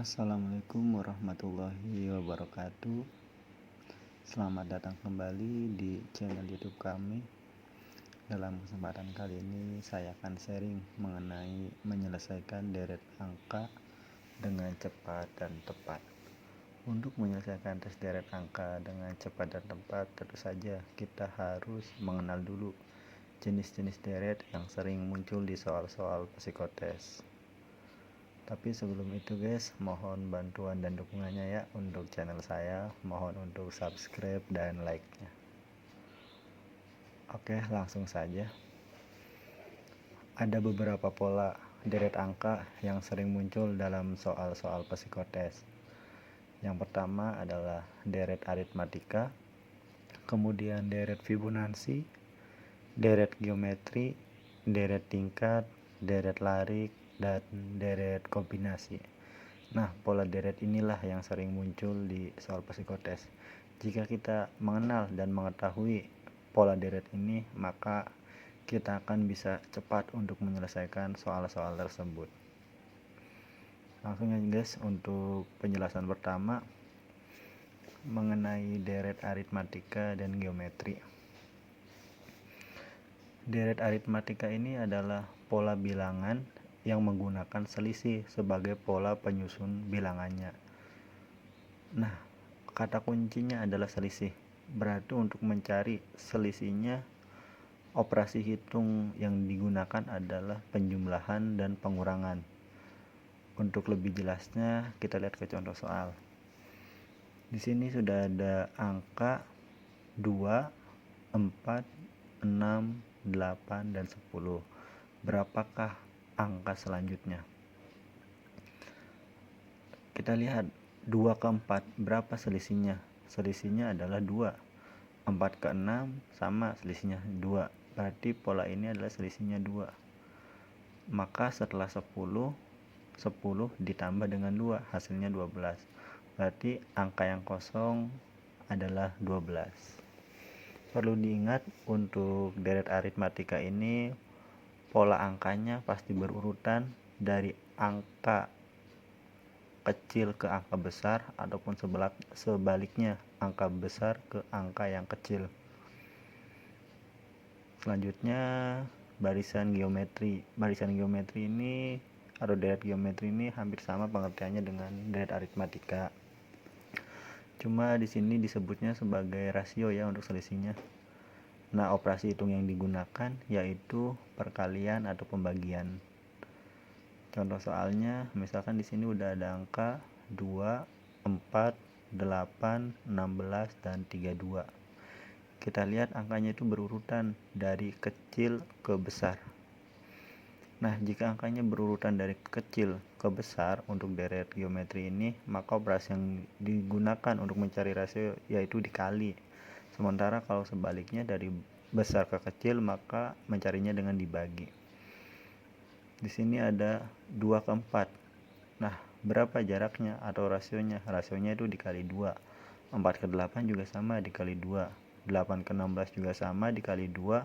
Assalamualaikum warahmatullahi wabarakatuh. Selamat datang kembali di channel YouTube kami. Dalam kesempatan kali ini saya akan sharing mengenai menyelesaikan deret angka dengan cepat dan tepat. Untuk menyelesaikan tes deret angka dengan cepat dan tepat, tentu saja kita harus mengenal dulu jenis-jenis deret yang sering muncul di soal-soal psikotes. Tapi sebelum itu guys, mohon bantuan dan dukungannya ya untuk channel saya. Mohon untuk subscribe dan like-nya. Oke, langsung saja. Ada beberapa pola deret angka yang sering muncul dalam soal-soal psikotes. Yang pertama adalah deret aritmatika, kemudian deret Fibonacci, deret geometri, deret tingkat, deret larik, dan deret kombinasi. Nah, pola deret inilah yang sering muncul di soal psikotes. Jika kita mengenal dan mengetahui pola deret ini, maka kita akan bisa cepat untuk menyelesaikan soal-soal tersebut. Langsung aja guys, untuk penjelasan pertama mengenai deret aritmatika dan geometri. Deret aritmatika ini adalah pola bilangan yang menggunakan selisih sebagai pola penyusun bilangannya. Nah, kata kuncinya adalah selisih. Berarti untuk mencari selisihnya, operasi hitung yang digunakan adalah penjumlahan dan pengurangan. Untuk lebih jelasnya, kita lihat ke contoh soal. Di sini sudah ada angka 2, 4, 6, 8, dan 10. Berapakah angka selanjutnya? Kita lihat 2 ke 4, berapa selisihnya? Selisihnya adalah 2. 4 ke 6 sama, selisihnya 2. Berarti pola ini adalah selisihnya 2. Maka setelah 10 ditambah dengan 2, hasilnya 12. Berarti angka yang kosong adalah 12. Perlu diingat, untuk deret aritmatika ini pola angkanya pasti berurutan dari angka kecil ke angka besar ataupun sebaliknya, angka besar ke angka yang kecil. Selanjutnya barisan geometri. Barisan geometri ini atau deret geometri ini hampir sama pengertiannya dengan deret aritmatika. Cuma di sini disebutnya sebagai rasio ya untuk selisihnya. Nah, operasi hitung yang digunakan yaitu perkalian atau pembagian. Contoh soalnya, misalkan di sini udah ada angka 2, 4, 8, 16, dan 32. Kita lihat angkanya itu berurutan dari kecil ke besar. Nah, jika angkanya berurutan dari kecil ke besar untuk deret geometri ini, maka operasi yang digunakan untuk mencari rasio yaitu dikali. Sementara kalau sebaliknya dari besar ke kecil, maka mencarinya dengan dibagi. Di sini ada 2 ke 4. Nah, berapa jaraknya atau rasionya? Rasionya itu dikali 2. 4 ke 8 juga sama, dikali 2. 8 ke 16 juga sama, dikali 2.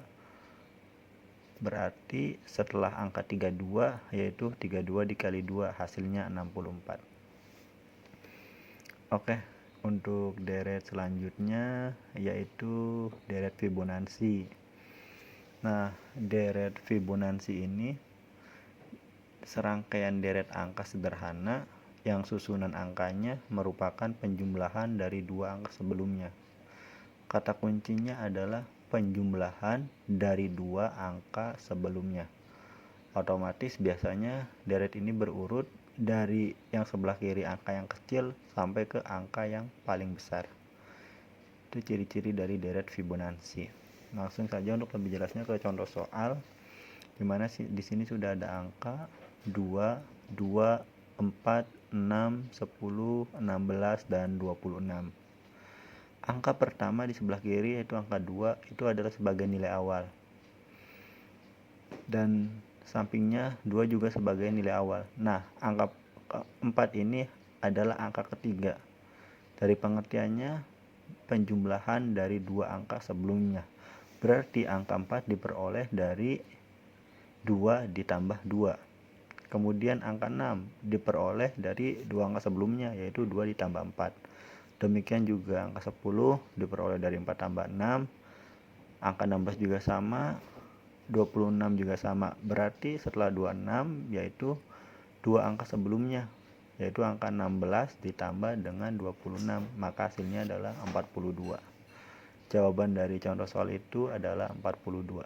Berarti setelah angka 32, yaitu 32 dikali 2, hasilnya 64. Oke, untuk deret selanjutnya yaitu deret Fibonacci. Nah, deret Fibonacci ini serangkaian deret angka sederhana yang susunan angkanya merupakan penjumlahan dari dua angka sebelumnya. Kata kuncinya adalah penjumlahan dari dua angka sebelumnya. Otomatis biasanya deret ini berurut dari yang sebelah kiri angka yang kecil sampai ke angka yang paling besar. Itu ciri-ciri dari deret Fibonacci. Langsung saja untuk lebih jelasnya ke contoh soal, dimana di sini sudah ada angka 2, 4, 6, 10, 16, dan 26. Angka pertama di sebelah kiri yaitu angka 2, itu adalah sebagai nilai awal. Dan sampingnya 2 juga sebagai nilai awal. Nah, angka 4 ini adalah angka ketiga. Dari pengertiannya, penjumlahan dari dua angka sebelumnya. Berarti angka 4 diperoleh dari 2 ditambah 2. Kemudian angka 6 diperoleh dari dua angka sebelumnya, yaitu 2 ditambah 4. Demikian juga angka 10 diperoleh dari 4 tambah 6. Angka 16 juga sama, 26 juga sama. Berarti setelah 26 yaitu dua angka sebelumnya, yaitu angka 16 ditambah dengan 26, maka hasilnya adalah 42. Jawaban dari contoh soal itu adalah 42.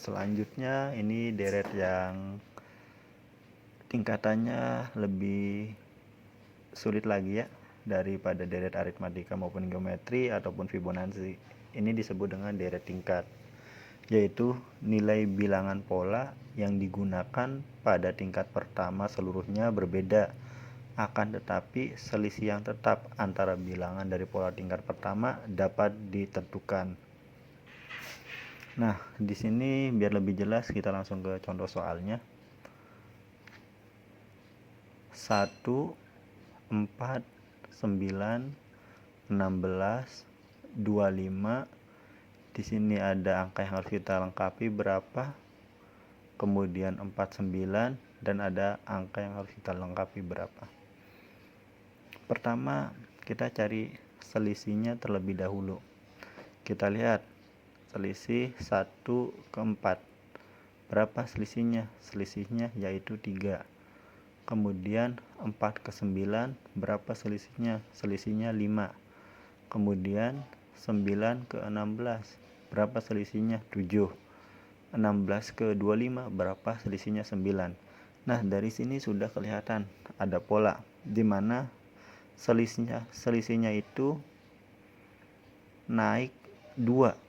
Selanjutnya ini deret yang tingkatannya lebih sulit lagi ya daripada deret aritmatika maupun geometri ataupun Fibonacci. Ini disebut dengan deret tingkat, yaitu nilai bilangan pola yang digunakan pada tingkat pertama seluruhnya berbeda, akan tetapi selisih yang tetap antara bilangan dari pola tingkat pertama dapat ditentukan. Nah, di sini biar lebih jelas kita langsung ke contoh soalnya. 1, 4, 9, 16, 25. Di sini ada angka yang harus kita lengkapi berapa. Kemudian 49 dan ada angka yang harus kita lengkapi berapa. Pertama, kita cari selisihnya terlebih dahulu. Kita lihat selisih 1 ke 4. Berapa selisihnya? Selisihnya yaitu 3. Kemudian 4 ke 9, berapa selisihnya? Selisihnya 5. Kemudian 9 ke 16, berapa selisihnya? 7. 16 ke 25, berapa selisihnya? 9. Nah, dari sini sudah kelihatan ada pola di mana selisihnya itu naik 2.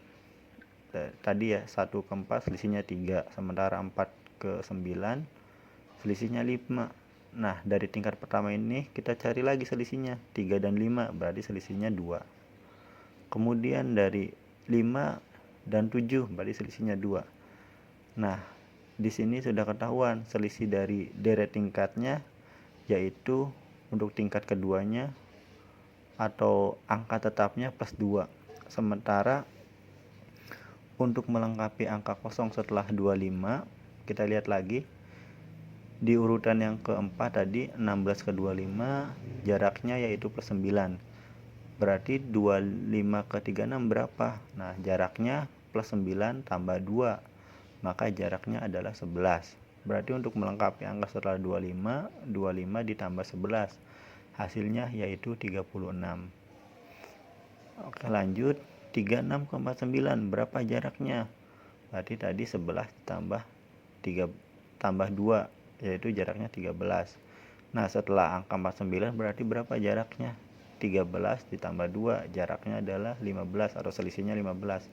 Tadi ya 1 ke 4 selisihnya 3, sementara 4 ke 9 selisihnya 5. Nah, dari tingkat pertama ini kita cari lagi selisihnya 3 dan 5, berarti selisihnya 2. Kemudian dari 5 dan 7 berarti selisihnya 2. Nah, di sini sudah ketahuan selisih dari deret tingkatnya, yaitu untuk tingkat keduanya atau angka tetapnya plus 2. Sementara untuk melengkapi angka kosong setelah 25, kita lihat lagi di urutan yang keempat tadi 16 ke 25 jaraknya yaitu plus 9. Berarti 25 ke 36 berapa? Nah, jaraknya plus 9 tambah 2, maka jaraknya adalah 11. Berarti untuk melengkapi angka setelah 25, 25 ditambah 11, hasilnya yaitu 36. Oke, lanjut. 36 ke 49 berapa jaraknya? Berarti tadi 11 ditambah 3 tambah 2, yaitu jaraknya 13. Nah, setelah angka 49 berarti berapa jaraknya? 13 ditambah 2, jaraknya adalah 15 atau selisihnya 15.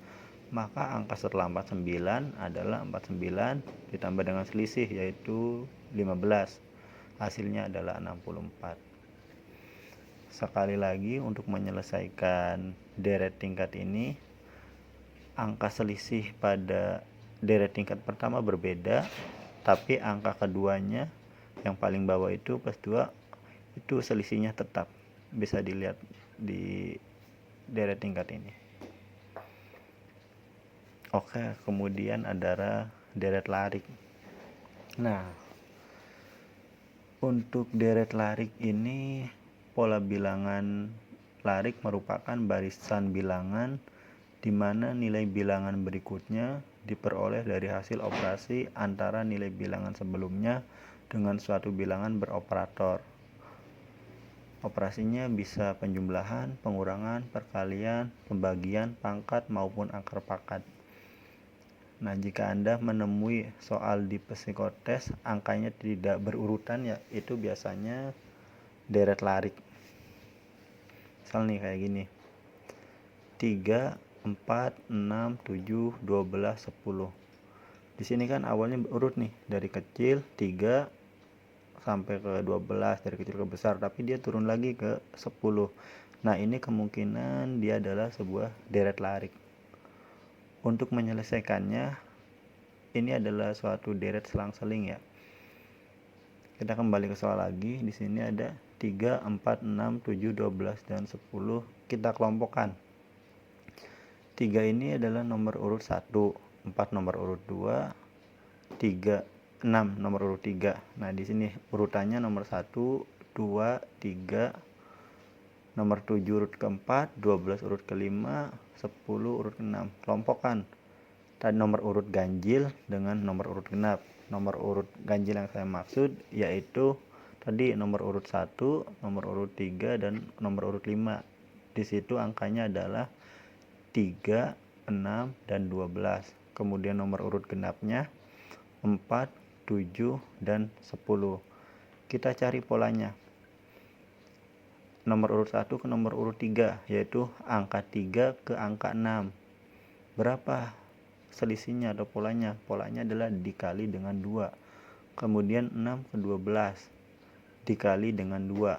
Maka angka setelah 49 adalah 49 ditambah dengan selisih yaitu 15. Hasilnya adalah 64. Sekali lagi, untuk menyelesaikan deret tingkat ini, angka selisih pada deret tingkat pertama berbeda, tapi angka keduanya yang paling bawah itu plus 2 itu selisihnya tetap. Bisa dilihat di deret tingkat ini. Oke, kemudian ada deret larik. Nah, untuk deret larik ini pola bilangan larik merupakan barisan bilangan di mana nilai bilangan berikutnya diperoleh dari hasil operasi antara nilai bilangan sebelumnya dengan suatu bilangan beroperator. Operasinya bisa penjumlahan, pengurangan, perkalian, pembagian, pangkat, maupun akar pangkat. Nah, jika Anda menemui soal di psikotes angkanya tidak berurutan, ya itu biasanya deret larik. Misal nih kayak gini. 3, 4, 6, 7, 12, 10. Di sini kan awalnya urut nih dari kecil 3 sampai ke 12, dari kecil ke besar, tapi dia turun lagi ke 10. Nah, ini kemungkinan dia adalah sebuah deret larik. Untuk menyelesaikannya, ini adalah suatu deret selang-seling ya. Kita kembali ke soal lagi. Di sini ada 3, 4, 6, 7, 12, dan 10. Kita kelompokkan. 3 ini adalah nomor urut 1. 4 nomor urut 2, 3, 6 nomor urut 3. Nah, di sini urutannya nomor 1, 2, 3, nomor 7 urut keempat, 12 urut kelima, 10 urut ke-6. Kelompokkan tadi nomor urut ganjil dengan nomor urut genap. Nomor urut ganjil yang saya maksud yaitu tadi nomor urut 1, nomor urut 3, dan nomor urut 5. Di situ angkanya adalah 3, 6, dan 12. Kemudian nomor urut genapnya 4, 7, dan 10. Kita cari polanya. Nomor urut 1 ke nomor urut 3, yaitu angka 3 ke angka 6. Berapa selisihnya atau polanya? Polanya adalah dikali dengan 2. Kemudian 6 ke 12 dikali dengan 2.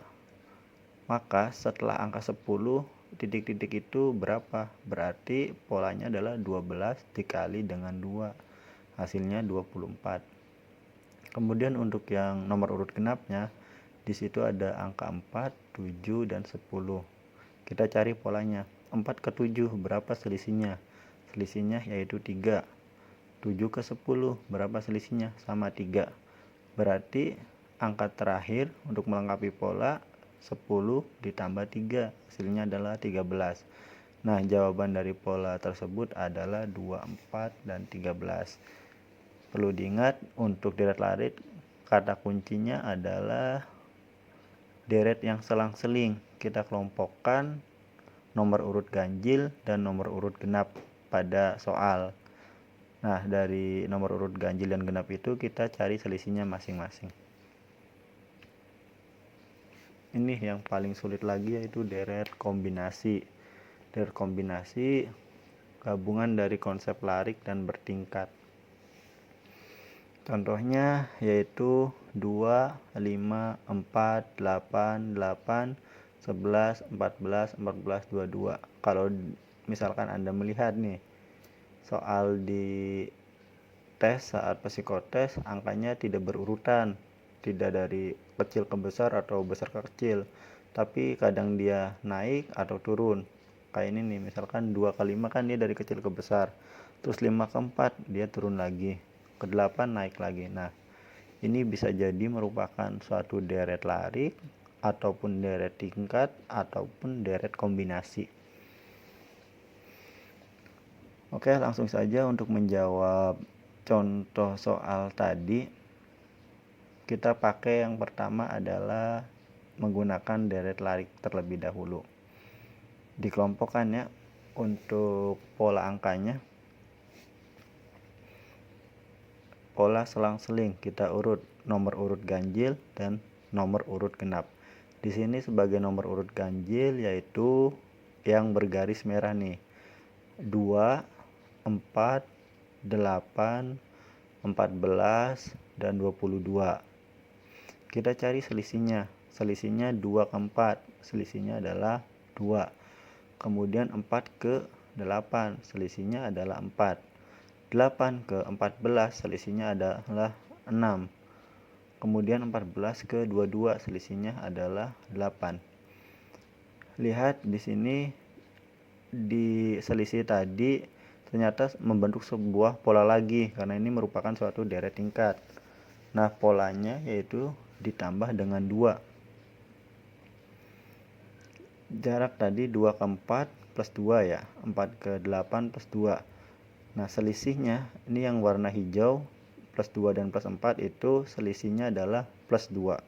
Maka setelah angka 10, titik-titik itu berapa? Berarti polanya adalah 12 dikali dengan 2. Hasilnya 24. Kemudian untuk yang nomor urut genapnya, di situ ada angka 4, 7, dan 10. Kita cari polanya. 4 ke 7 berapa selisihnya? Selisihnya yaitu 3. 7 ke 10 berapa selisihnya? Sama 3. Berarti angka terakhir untuk melengkapi pola 10 ditambah 3, hasilnya adalah 13. Nah, jawaban dari pola tersebut adalah 24 dan 13. Perlu diingat untuk deret larit, kata kuncinya adalah deret yang selang-seling. Kita kelompokkan nomor urut ganjil dan nomor urut genap pada soal. Nah, dari nomor urut ganjil dan genap itu kita cari selisihnya masing-masing. Ini yang paling sulit lagi yaitu deret kombinasi. Deret kombinasi gabungan dari konsep larik dan bertingkat. Contohnya yaitu 2, 5, 4, 8, 8, 11, 14, 14, 22. Kalau misalkan Anda melihat nih soal di tes saat psikotes, angkanya tidak berurutan, tidak dari kecil ke besar atau besar ke kecil, tapi kadang dia naik atau turun. Kayak ini nih, misalkan 2 ke 5 kan dia dari kecil ke besar, terus 5 ke 4 dia turun lagi, ke 8 naik lagi. Nah, ini bisa jadi merupakan suatu deret larik ataupun deret tingkat ataupun deret kombinasi. Oke, langsung saja untuk menjawab contoh soal tadi. Kita pakai yang pertama adalah menggunakan deret larik terlebih dahulu. Dikelompokkan ya untuk pola angkanya. Pola selang-seling kita urut nomor urut ganjil dan nomor urut genap. Di sini sebagai nomor urut ganjil yaitu yang bergaris merah nih. 2, 4, 8, 14, dan 22. Kita cari selisihnya. Selisihnya 2 ke 4. Selisihnya adalah 2. Kemudian 4 ke 8. Selisihnya adalah 4. 8 ke 14. Selisihnya adalah 6. Kemudian 14 ke 22. Selisihnya adalah 8. Lihat di sini di selisih tadi ternyata membentuk sebuah pola lagi karena ini merupakan suatu deret tingkat. Nah, polanya yaitu ditambah dengan 2. Jarak tadi 2 ke 4 plus 2 ya, 4 ke 8 plus 2. Nah, selisihnya ini yang warna hijau plus 2 dan plus 4 itu selisihnya adalah plus 2.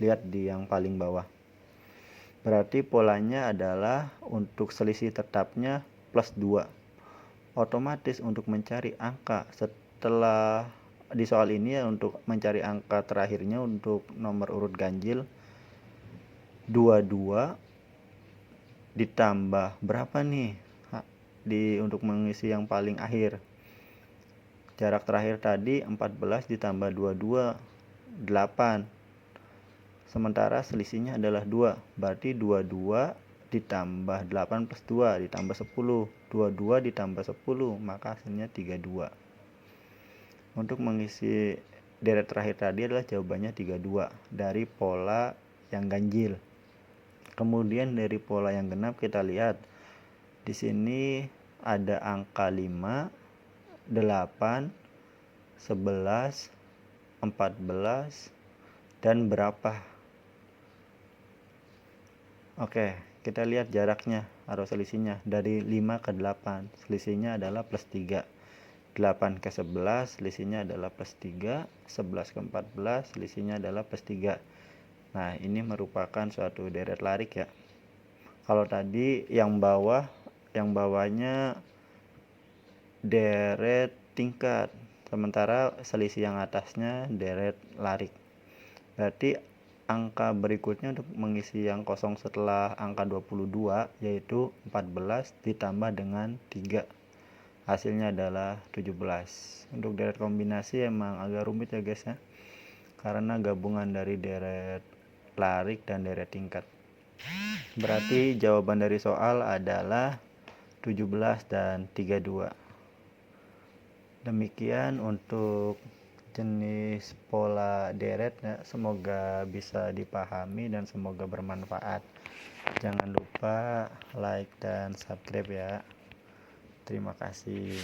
Lihat di yang paling bawah. Berarti polanya adalah untuk selisih tetapnya plus 2. Otomatis untuk mencari angka setelah di soal ini ya, untuk mencari angka terakhirnya untuk nomor urut ganjil 22 ditambah berapa nih untuk mengisi yang paling akhir. Jarak terakhir tadi 14 ditambah 22 8. Sementara selisihnya adalah 2. Berarti 22 ditambah 8 plus 2 ditambah 10. 22 ditambah 10 maka hasilnya 32. Untuk mengisi deret terakhir tadi adalah jawabannya 32 dari pola yang ganjil. Kemudian dari pola yang genap kita lihat di sini ada angka 5 8, 11, 14, dan berapa. Oke, kita lihat jaraknya atau selisihnya dari 5 ke 8. Selisihnya adalah plus 3. 8 ke 11 selisihnya adalah plus 3. 11 ke 14 selisihnya adalah plus 3. Nah, ini merupakan suatu deret larik ya. Kalau tadi yang bawahnya deret tingkat, sementara selisih yang atasnya deret larik. Berarti angka berikutnya untuk mengisi yang kosong setelah angka 22 yaitu 14 ditambah dengan 3. Hasilnya adalah 17. Untuk deret kombinasi emang agak rumit ya guys ya, karena gabungan dari deret larik dan deret tingkat. Berarti jawaban dari soal adalah 17 dan 32. Demikian untuk jenis pola deret ya. Semoga bisa dipahami dan semoga bermanfaat. Jangan lupa like dan subscribe ya. Terima kasih.